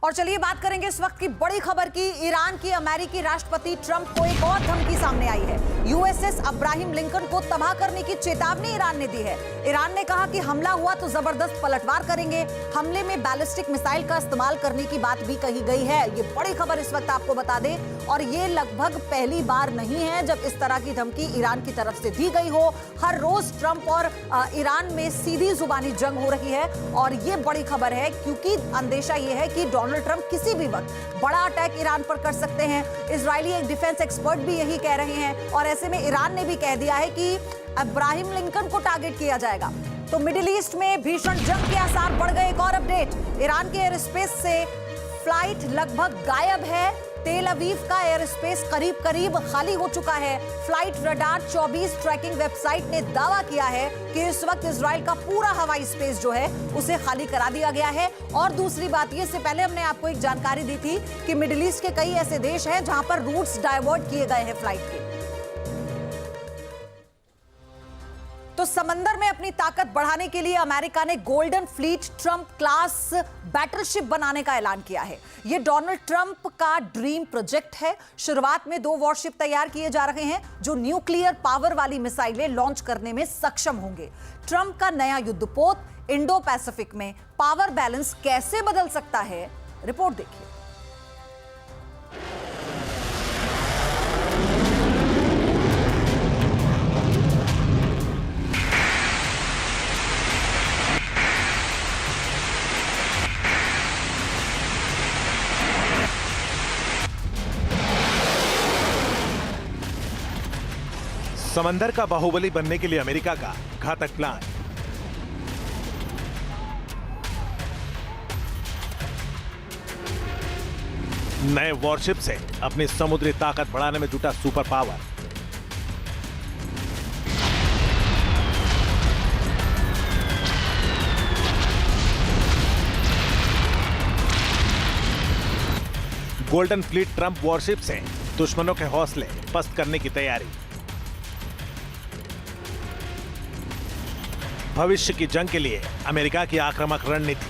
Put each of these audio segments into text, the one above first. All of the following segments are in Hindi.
और चलिए बात करेंगे इस वक्त की बड़ी खबर की। ईरान की अमेरिकी राष्ट्रपति ट्रंप को एक और धमकी सामने आई है। यूएसएस अब्राहिम लिंकन को तबाह करने की चेतावनी ईरान ने दी है। ईरान ने कहा कि हमला हुआ तो जबरदस्त पलटवार करेंगे। हमले में बैलिस्टिक मिसाइल का इस्तेमाल करने की बात भी कही गई है। ये बड़ी खबर इस वक्त आपको बता दें, और ये लगभग पहली बार नहीं है जब इस तरह की धमकी ईरान की तरफ से दी गई हो। हर रोज ट्रंप और ईरान में सीधी जुबानी जंग हो रही है, और ये बड़ी खबर है क्योंकि अंदेशा ये है कि डोनाल्ड ट्रंप किसी भी वक्त बड़ा अटैक ईरान पर कर सकते हैं। इजरायली एक डिफेंस एक्सपर्ट भी यही कह रहे हैं, और ऐसे में ईरान ने भी कह दिया है कि अब्राहिम लिंकन को टारगेट किया जाएगा। तो मिडिल ईस्ट में भीषण जंग के आसार बढ़ गए। एक और अपडेट, ईरान के एयर स्पेस से फ्लाइट लगभग गायब है। तेल अवीव का एयर स्पेस करीब करीब खाली हो चुका है। फ्लाइट रडार 24 ट्रैकिंग वेबसाइट ने दावा किया है कि इस वक्त इजराइल का पूरा हवाई स्पेस जो है उसे खाली करा दिया गया है। और दूसरी बात, ये से पहले हमने आपको एक जानकारी दी थी कि मिडिल ईस्ट के कई ऐसे देश हैं जहां पर रूट्स डाइवर्ट किए गए हैं फ्लाइट के। तो समंदर में अपनी ताकत बढ़ाने के लिए अमेरिका ने golden fleet Trump class battleship बनाने का ऐलान किया है। यह डोनाल्ड ट्रंप का ड्रीम प्रोजेक्ट है। शुरुआत में 2 वॉरशिप तैयार किए जा रहे हैं जो न्यूक्लियर पावर वाली मिसाइलें लॉन्च करने में सक्षम होंगे। ट्रंप का नया युद्धपोत इंडो पैसिफिक में पावर बैलेंस कैसे बदल सकता है, रिपोर्ट देखिए। समंदर का बाहुबली बनने के लिए अमेरिका का घातक प्लान। नए वॉरशिप से अपनी समुद्री ताकत बढ़ाने में जुटा super power. Golden fleet Trump worship से दुश्मनों के हौसले पस्त करने की तैयारी। भविष्य की जंग के लिए अमेरिका की आक्रामक रणनीति।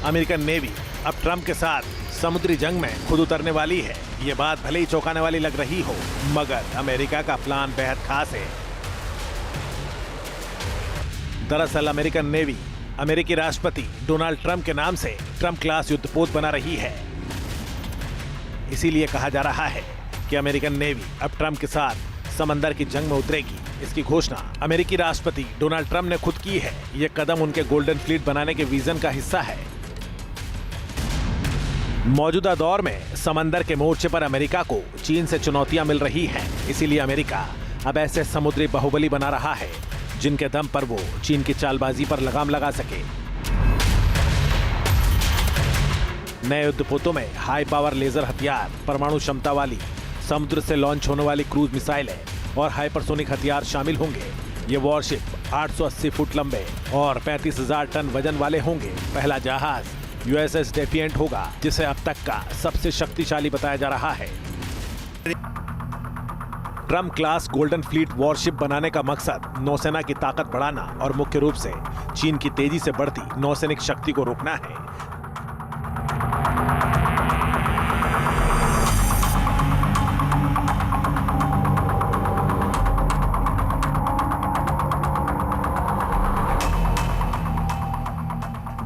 अमेरिकन नेवी अब ट्रंप के साथ समुद्री जंग में खुद उतरने वाली है। यह बात भले ही चौंकाने वाली लग रही हो, मगर अमेरिका का प्लान बेहद खास है। दरअसल अमेरिकन नेवी अमेरिकी राष्ट्रपति डोनाल्ड ट्रंप के नाम से ट्रंप क्लास युद्धपोत बना रही है। इसीलिए कहा जा रहा है कि अमेरिकन नेवी अब ट्रंप के साथ समंदर की जंग में उतरेगी। इसकी घोषणा अमेरिकी राष्ट्रपति डोनाल्ड ट्रंप ने खुद की है। यह कदम उनके गोल्डन फ्लीट बनाने के विजन का हिस्सा है। मौजूदा दौर में समंदर के मोर्चे पर अमेरिका को चीन से चुनौतियां मिल रही हैं। इसीलिए अमेरिका अब ऐसे समुद्री बाहुबली बना रहा है जिनके दम पर वो चीन की चालबाजी पर लगाम लगा सके। नए युद्धपोतों में हाई पावर लेजर हथियार, परमाणु क्षमता वाली समुद्र से लॉन्च होने वाली क्रूज मिसाइलें और हाइपरसोनिक हथियार शामिल होंगे। ये वॉरशिप 880 फुट लंबे और 35,000 टन वजन वाले होंगे। पहला जहाज यूएसएस डेफिएंट होगा, जिसे अब तक का सबसे शक्तिशाली बताया जा रहा है। Trump class golden fleet worship बनाने का मकसद नौसेना की ताकत बढ़ाना और मुख्य रूप से चीन की तेजी से बढ़ती नौसैनिक शक्ति को रोकना है।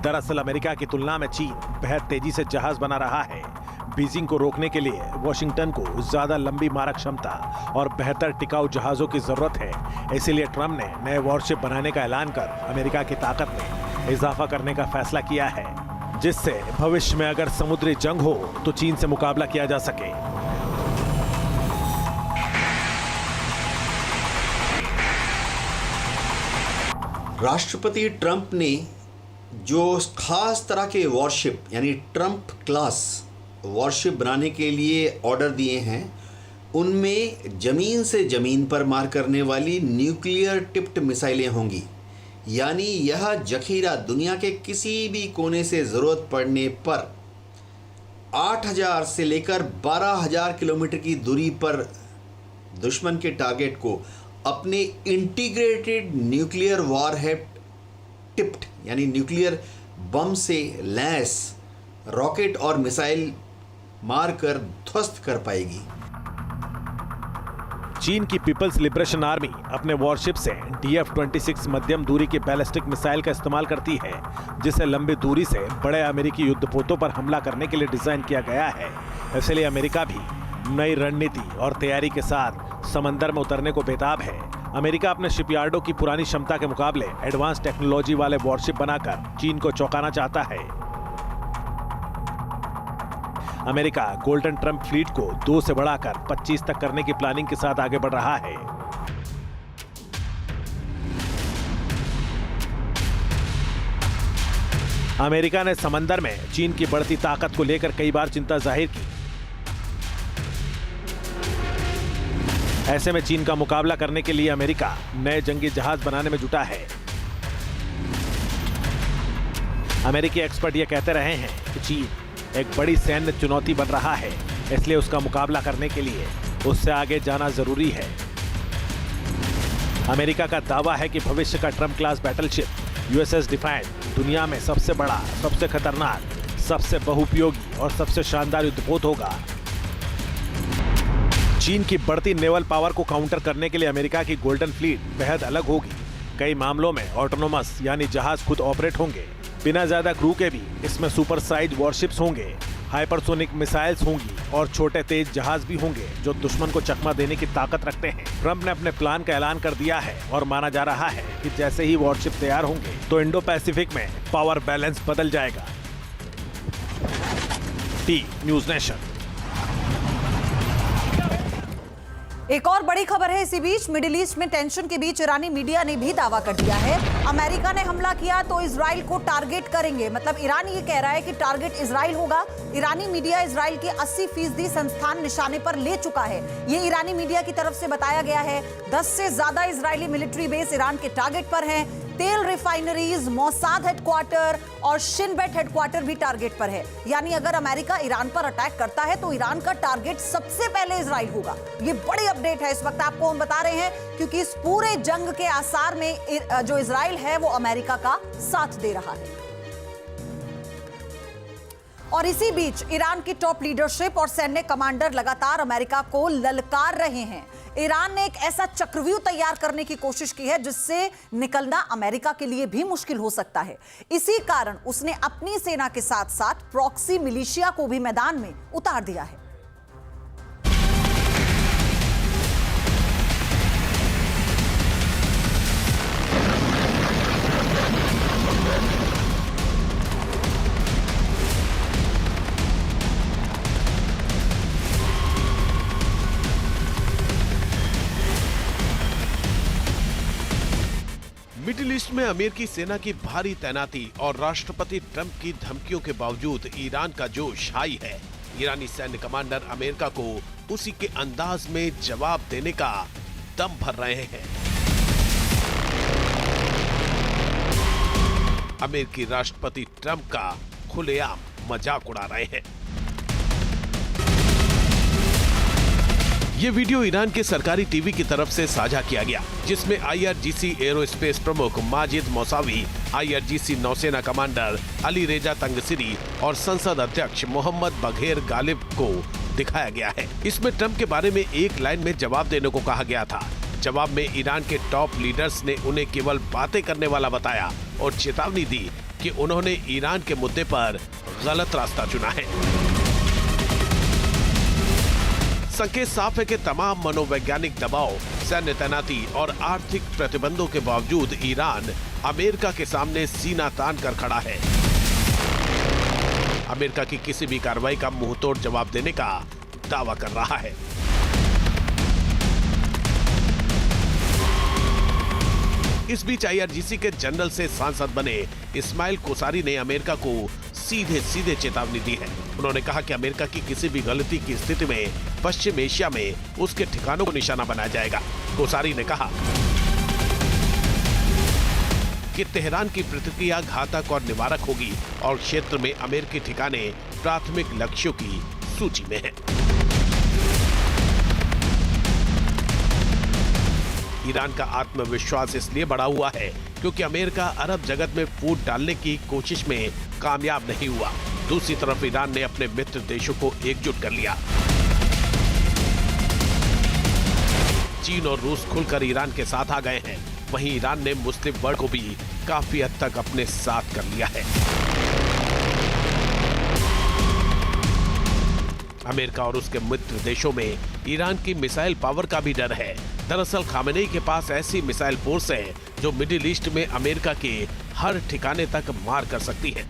दरअसल अमेरिका की तुलना में चीन बेहद तेजी से जहाज बना रहा है। बीजिंग को रोकने के लिए वॉशिंगटन को ज्यादा लंबी मारक क्षमता और बेहतर टिकाऊ जहाजों की जरूरत है। इसीलिए ट्रंप ने नए वॉरशिप बनाने का ऐलान कर अमेरिका की ताकत में इजाफा करने का फैसला किया है, जिससे भविष्य में अगर समुद्री जंग हो तो चीन से मुकाबला किया जा सके। राष्ट्रपति ट्रंप ने जो खास तरह के वॉरशिप यानी ट्रंप क्लास वॉरशिप बनाने के लिए ऑर्डर दिए हैं, उनमें ज़मीन से ज़मीन पर मार करने वाली न्यूक्लियर टिप्ड मिसाइलें होंगी। यानी यह जखीरा दुनिया के किसी भी कोने से ज़रूरत पड़ने पर 8,000 से लेकर 12,000 किलोमीटर की दूरी पर दुश्मन के टारगेट को अपने इंटीग्रेटेड न्यूक्लियर वॉरहेड टिप्ड यानी न्यूक्लियर बम से लैस रॉकेट और मिसाइल मारकर ध्वस्त कर पाएगी। चीन की पीपल्स लिबरेशन आर्मी अपने वॉरशिप से DF-26 मध्यम दूरी की बैलिस्टिक मिसाइल का इस्तेमाल करती है, जिसे लंबी दूरी से बड़े अमेरिकी युद्धपोतों पर हमला करने के लिए डिजाइन किया गया है। इसलिए अमेरिका भी नई रणनीति और तैयारी के साथ समंदर में उतरने को बेताब है। अमेरिका अपने शिपयार्डों की पुरानी क्षमता के मुकाबले एडवांस टेक्नोलॉजी वाले वॉरशिप बनाकर चीन को चौंकाना चाहता है। अमेरिका गोल्डन ट्रम्प फ्लीट को 2 से बढ़ाकर 25 तक करने की प्लानिंग के साथ आगे बढ़ रहा है। अमेरिका ने समंदर में चीन की बढ़ती ताकत को लेकर कई बार चिंता जाहिर की। ऐसे में चीन का मुकाबला करने के लिए अमेरिका नए जंगी जहाज बनाने में जुटा है। अमेरिकी एक्सपर्ट यह कहते रहे हैं कि चीन एक बड़ी सैन्य चुनौती बन रहा है, इसलिए उसका मुकाबला करने के लिए उससे आगे जाना जरूरी है। अमेरिका का दावा है कि भविष्य का Trump class battleship USS defined दुनिया में सबसे बड़ा, सबसे खतरनाक, सबसे बहुउपयोगी और सबसे शानदार युद्धपोत होगा। चीन की बढ़ती नेवल पावर को काउंटर करने के लिए अमेरिका की गोल्डन फ्लीट बेहद अलग होगी। कई मामलों में ऑटोनोमस यानी जहाज खुद ऑपरेट होंगे, बिना ज्यादा क्रू के भी। इसमें सुपर साइज वॉरशिप्स होंगे, हाइपरसोनिक मिसाइल्स होंगी और छोटे तेज जहाज भी होंगे जो दुश्मन को चकमा देने की ताकत रखते हैं। ट्रंप ने अपने प्लान का ऐलान कर दिया है और माना जा रहा है कि जैसे ही वॉरशिप तैयार होंगे तो इंडो पैसिफिक में पावर बैलेंस बदल जाएगा। News nation. एक और बड़ी खबर है इसी बीच। मिडिल ईस्ट में टेंशन के बीच ईरानी मीडिया ने भी दावा कर दिया है, अमेरिका ने हमला किया तो इजराइल को टारगेट करेंगे। मतलब ईरान ये कह रहा है कि टारगेट इजराइल होगा। ईरानी मीडिया इजराइल के 80% संस्थान निशाने पर ले चुका है, ये ईरानी मीडिया की तरफ से बताया गया है। 10 से ज्यादा इजरायली मिलिट्री बेस ईरान के टारगेट पर हैं। तेल रिफाइनरीज, मोसाद हेडक्वार्टर और शिनबेट हेडक्वार्टर भी टारगेट पर है। यानी अगर अमेरिका ईरान पर अटैक करता है तो ईरान का टारगेट सबसे पहले इजराइल होगा। ये बड़ी अपडेट है इस वक्त आपको हम बता रहे हैं, क्योंकि इस पूरे जंग के आसार में जो इजराइल है वो अमेरिका का साथ दे रहा है। और इसी बीच ईरान की टॉप लीडरशिप और सैन्य कमांडर लगातार अमेरिका को ललकार रहे हैं। ईरान ने एक ऐसा चक्रव्यूह तैयार करने की कोशिश की है जिससे निकलना अमेरिका के लिए भी मुश्किल हो सकता है। इसी कारण उसने अपनी सेना के साथ साथ प्रॉक्सी मिलिशिया को भी मैदान में उतार दिया है। मिडिल ईस्ट में अमेरिकी सेना की भारी तैनाती और राष्ट्रपति ट्रंप की धमकियों के बावजूद ईरान का जोश हाई है। ईरानी सैन्य कमांडर अमेरिका को उसी के अंदाज में जवाब देने का दम भर रहे हैं। अमेरिकी राष्ट्रपति ट्रंप का खुलेआम मजाक उड़ा रहे हैं। ये वीडियो ईरान के सरकारी टीवी की तरफ से साझा किया गया, जिसमें IRGC एरोस्पेस प्रमुख माजिद मौसावी, IRGC नौसेना कमांडर अली रेजा तंगसिरी और संसद अध्यक्ष मोहम्मद बघेर गालिब को दिखाया गया है। इसमें ट्रंप के बारे में एक लाइन में जवाब देने को कहा गया था। जवाब में ईरान के टॉप लीडर्स ने उन्हें केवल बातें करने वाला बताया और चेतावनी दी कि उन्होंने ईरान के मुद्दे पर गलत रास्ता चुना है। संकेत साफ है कि तमाम मनोवैज्ञानिक दबाव, सैन्य तैनाती और आर्थिक प्रतिबंधों के बावजूद ईरान अमेरिका के सामने सीना तान कर खड़ा है। अमेरिका की किसी भी कार्रवाई का मुंहतोड़ जवाब देने का दावा कर रहा है। इस बीच IRGC के जनरल से सांसद बने इस्माइल कोसारी ने अमेरिका को सीधे सीधे चेतावनी दी है। उन्होंने कहा कि अमेरिका की किसी भी गलती की स्थिति में पश्चिम एशिया में उसके ठिकानों को निशाना बनाया जाएगा। कोसारी ने कहा कि तेहरान की प्रतिक्रिया घातक और निवारक होगी और क्षेत्र में अमेरिकी ठिकाने प्राथमिक लक्ष्यों की सूची में हैं। ईरान का आत्मविश्वास इसलिए बढ़ा हुआ है क्योंकि अमेरिका अरब जगत में फूट डालने की कोशिश में कामयाब नहीं हुआ। दूसरी तरफ ईरान ने अपने मित्र देशों को एकजुट कर लिया। चीन और रूस खुलकर ईरान के साथ आ गए हैं। वहीं ईरान ने मुस्लिम वर्ल्ड को भी काफी हद तक अपने साथ कर लिया है। अमेरिका और उसके मित्र देशों में ईरान की मिसाइल पावर का भी डर है। दरअसल खामेनेई के पास ऐसी मिसाइल फोर्स है जो मिडिल ईस्ट में अमेरिका के हर ठिकाने तक मार कर सकती है।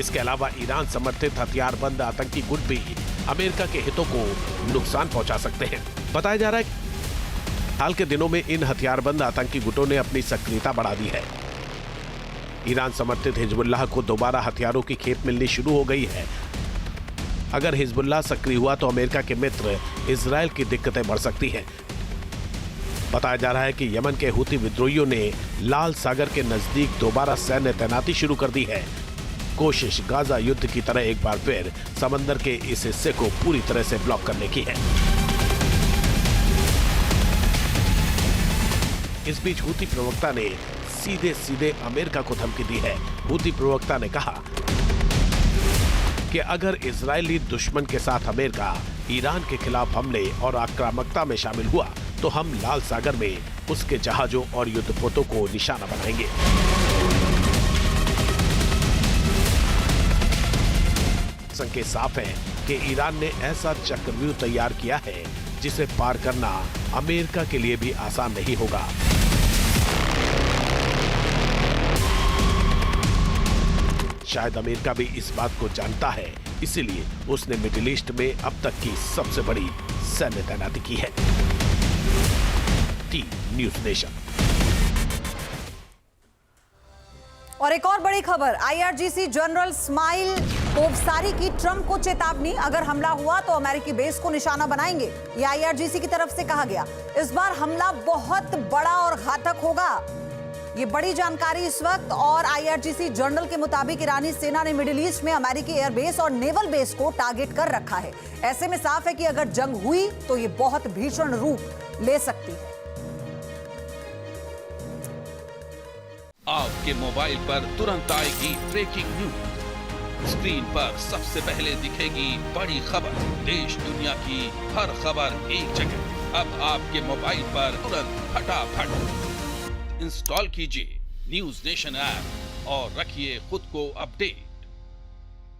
इसके अलावा ईरान समर्थित हथियारबंद आतंकी गुट भी अमेरिका के हितों को नुकसान पहुंचा सकते हैं। बताया जा रहा है कि हाल के दिनों में इन हथियारबंद आतंकी गुटों ने अपनी सक्रियता बढ़ा दी है। ईरान समर्थित हिजबुल्लाह को दोबारा हथियारों की खेप मिलनी शुरू हो गई है। अगर हिजबुल्लाह सक्रिय हुआ तो अमेरिका के मित्र इजराइल की दिक्कतें बढ़ सकती हैं। बताया जा रहा है कि यमन के हूती विद्रोहियों ने लाल सागर के नजदीक दोबारा सैन्य तैनाती शुरू कर दी है। कोशिश गाजा युद्ध की तरह एक बार फिर समंदर के इस हिस्से को पूरी तरह से ब्लॉक करने की है। इस बीच हूती प्रवक्ता ने सीधे सीधे अमेरिका को धमकी दी है। हूती प्रवक्ता ने कहा कि अगर इजरायली दुश्मन के साथ अमेरिका ईरान के खिलाफ हमले और आक्रामकता में शामिल हुआ तो हम लाल सागर में उसके जहाजों और युद्धपोतों को निशाना बनाएंगे। संकेत साफ है कि ईरान ने ऐसा चक्रव्यूह तैयार किया है जिसे पार करना अमेरिका के लिए भी आसान नहीं होगा। शायद अमेरिका भी इस बात को जानता है, इसीलिए उसने मिडिल ईस्ट में अब तक की सबसे बड़ी सैन्य तैनाती की है। T news nation. और एक और बड़ी खबर, आईआरजीसी जनरल इस्माइल कोवसारी की ट्रंप को चेतावनी, अगर हमला हुआ तो अमेरिकी बेस को निशाना बनाएंगे। ये आईआरजीसी की तरफ से कहा गया। इस बार हमला बहुत बड़ा और घातक होगा। ये बड़ी जानकारी इस वक्त। और आईआरजीसी जनरल के मुताबिक ईरानी सेना ने मिडिल ईस्ट में अमेरिकी एयरबेस और नेवल बेस को टारगेट कर रखा है। ऐसे में साफ है कि अगर जंग हुई तो ये बहुत भीषण रूप ले सकती है। आपके मोबाइल पर तुरंत आएगी ब्रेकिंग न्यूज। स्क्रीन पर सबसे पहले दिखेगी बड़ी खबर। देश दुनिया की हर खबर एक जगह। अब आपके मोबाइल पर तुरंत फटाफट इंस्टॉल कीजिए न्यूज़ नेशन ऐप और रखिए खुद को अपडेट।